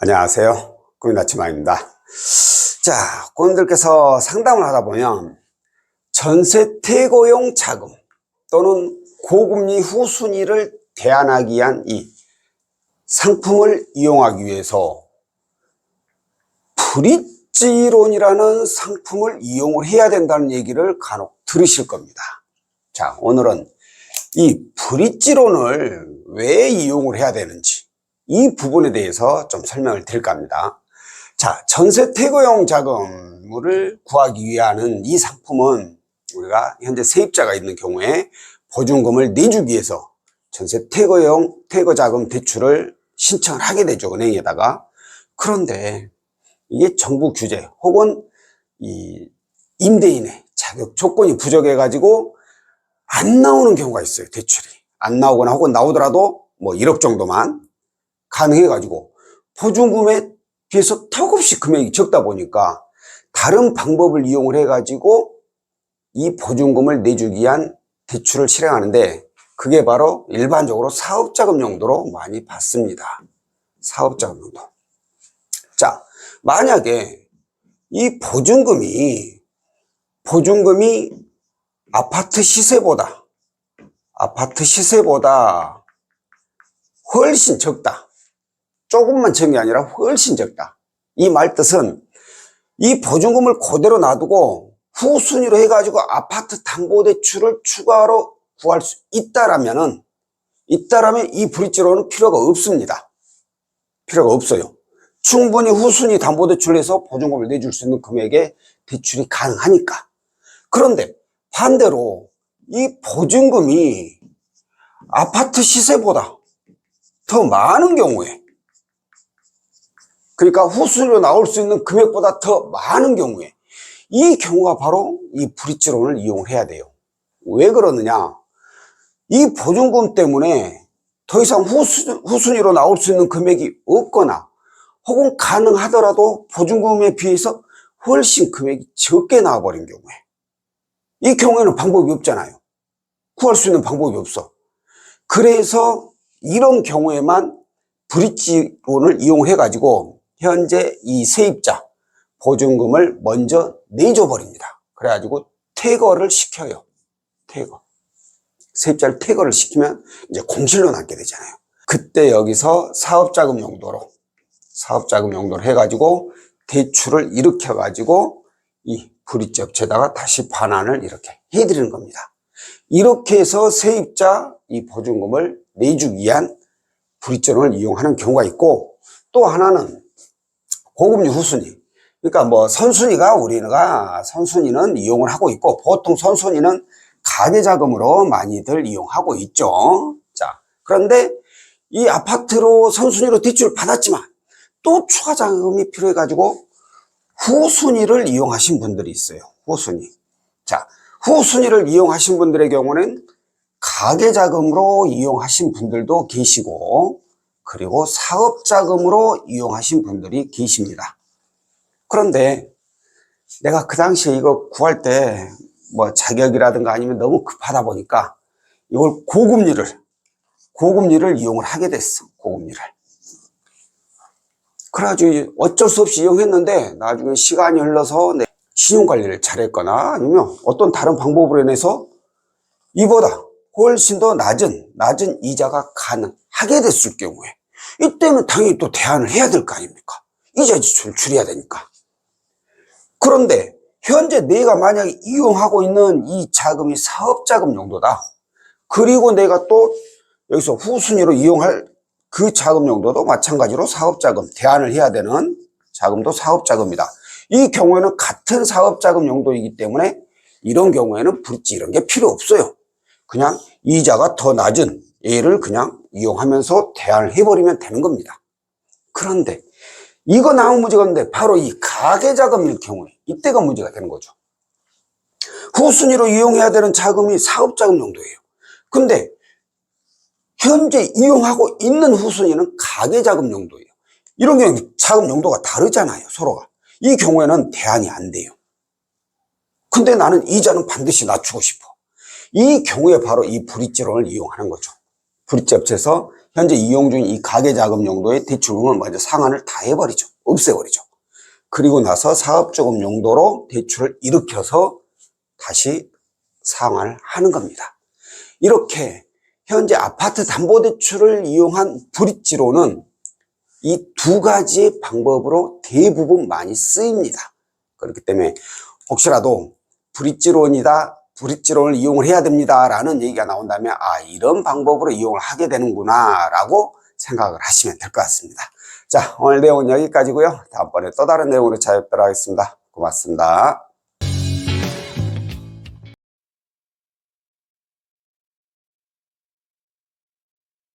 안녕하세요. 꾸민아침마입니다. 자, 고객님들께서 상담을 하다 보면 전세 퇴거용 자금 또는 고금리 후순위를 대안하기 위한 이 상품을 이용하기 위해서 브릿지론이라는 상품을 이용을 해야 된다는 얘기를 간혹 들으실 겁니다. 자, 오늘은 이 브릿지론을 왜 이용을 해야 되는지 이 부분에 대해서 좀 설명을 드릴까 합니다. 자, 전세 퇴거용 자금을 구하기 위한 이 상품은 우리가 현재 세입자가 있는 경우에 보증금을 내주기 위해서 전세 퇴거 자금 대출을 신청을 하게 되죠, 은행에다가. 그런데 이게 정부 규제 혹은 이 임대인의 자격 조건이 부족해 가지고 안 나오는 경우가 있어요. 대출이 안 나오거나 혹은 나오더라도 뭐 1억 정도만 가능해 가지고 보증금에 비해서 턱없이 금액이 적다 보니까 다른 방법을 이용을 해 가지고 이 보증금을 내주기 위한 대출을 실행하는데, 그게 바로 일반적으로 사업자금 용도로 많이 받습니다. 사업자금 용도. 자, 만약에 이 보증금이 아파트 시세보다 훨씬 적다. 조금만 적은 게 아니라 훨씬 적다. 이 말 뜻은 이 보증금을 그대로 놔두고 후순위로 해가지고 아파트 담보대출을 추가로 구할 수 있다라면 이 브릿지로는 필요가 없습니다. 필요가 없어요. 충분히 후순위 담보대출을 해서 보증금을 내줄 수 있는 금액의 대출이 가능하니까. 그런데 반대로 이 보증금이 아파트 시세보다 더 많은 경우에, 그러니까 후순위로 나올 수 있는 금액보다 더 많은 경우에, 이 경우가 바로 이 브릿지론을 이용을 해야 돼요. 왜 그러느냐? 이 보증금 때문에 더 이상 후순위로 나올 수 있는 금액이 없거나 혹은 가능하더라도 보증금에 비해서 훨씬 금액이 적게 나와버린 경우에, 이 경우에는 방법이 없잖아요. 구할 수 있는 방법이 없어. 그래서 이런 경우에만 브릿지론을 이용해 가지고 현재 이 세입자 보증금을 먼저 내줘 버립니다. 그래가지고 퇴거를 시켜요. 세입자를 퇴거를 시키면 이제 공실로 남게 되잖아요. 그때 여기서 사업자금 용도로 해가지고 대출을 일으켜가지고 이 브릿지 업체에다가 다시 반환을 이렇게 해드리는 겁니다. 이렇게 해서 세입자 이 보증금을 내주기 위한 브릿지론을 이용하는 경우가 있고, 또 하나는 고금리 후순위. 그러니까 뭐 우리가 선순위는 이용을 하고 있고, 보통 선순위는 가계자금으로 많이들 이용하고 있죠. 자, 그런데 이 아파트로 선순위로 대출을 받았지만 또 추가 자금이 필요해 가지고 후순위를 이용하신 분들이 있어요. 후순위. 자, 후순위를 이용하신 분들의 경우는 가계자금으로 이용하신 분들도 계시고, 그리고 사업자금으로 이용하신 분들이 계십니다. 그런데 내가 그 당시에 이거 구할 때 뭐 자격이라든가 아니면 너무 급하다 보니까 이걸 고금리를 이용을 하게 됐어. 고금리를. 그래가지고 어쩔 수 없이 이용했는데 나중에 시간이 흘러서 내 신용관리를 잘했거나 아니면 어떤 다른 방법으로 인해서 이보다 훨씬 더 낮은 이자가 가능하게 됐을 경우에, 이때는 당연히 또 대안을 해야 될 거 아닙니까? 이자 지출을 줄여야 되니까. 그런데 현재 내가 만약에 이용하고 있는 이 자금이 사업자금 용도다. 그리고 내가 또 여기서 후순위로 이용할 그 자금 용도도 마찬가지로 사업자금, 대안을 해야 되는 자금도 사업자금이다. 이 경우에는 같은 사업자금 용도이기 때문에 이런 경우에는 브릿지 이런 게 필요 없어요. 그냥 이자가 더 낮은 얘를 그냥 이용하면서 대안을 해버리면 되는 겁니다. 그런데 이건 아무 문제가 없는데 바로 이 가계자금일 경우에 이때가 문제가 되는 거죠. 후순위로 이용해야 되는 자금이 사업자금 용도예요. 근데 현재 이용하고 있는 후순위는 가계자금 용도예요. 이런 경우 자금 용도가 다르잖아요, 서로가. 이 경우에는 대안이 안 돼요. 근데 나는 이자는 반드시 낮추고 싶어. 이 경우에 바로 이 브릿지론을 이용하는 거죠. 브릿지 업체에서 현재 이용 중인 이 가계자금 용도의 대출금을 먼저 상환을 다 해버리죠. 없애버리죠. 그리고 나서 사업자금 용도로 대출을 일으켜서 다시 상환을 하는 겁니다. 이렇게 현재 아파트 담보대출을 이용한 브릿지론은 이 두 가지 방법으로 대부분 많이 쓰입니다. 그렇기 때문에 혹시라도 브릿지론을 이용을 해야 됩니다 라는 얘기가 나온다면 이런 방법으로 이용을 하게 되는구나 라고 생각을 하시면 될 것 같습니다. 자, 오늘 내용은 여기까지고요. 다음번에 또 다른 내용으로 찾아뵙도록 하겠습니다. 고맙습니다.